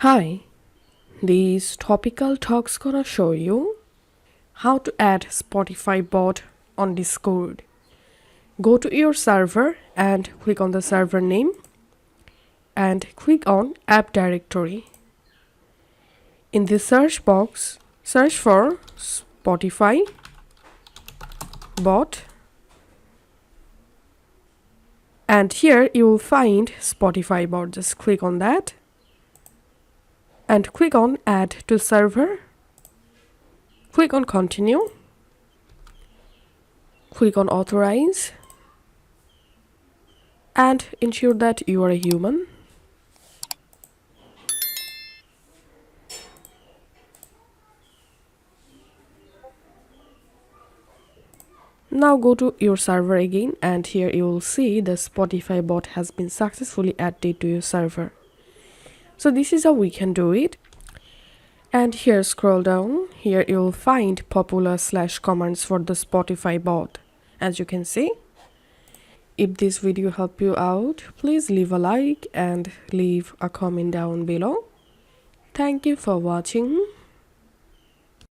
Hi, these topical talks gonna show you how to add Spotify bot on Discord. Go to your server and click on the server name and click on app directory. In the search box, search for Spotify bot and here you will find Spotify bot. Just click on that and click on add to server. Click on continue. Click on authorize and ensure that you are a human. Now go to your server again and here you will see the Spotify bot has been successfully added to your server. So this is how we can do it. And here scroll down, here you will find popular / commands for the Spotify bot. As you can see, if this video helped you out, please leave a like and leave a comment down below. Thank you for watching.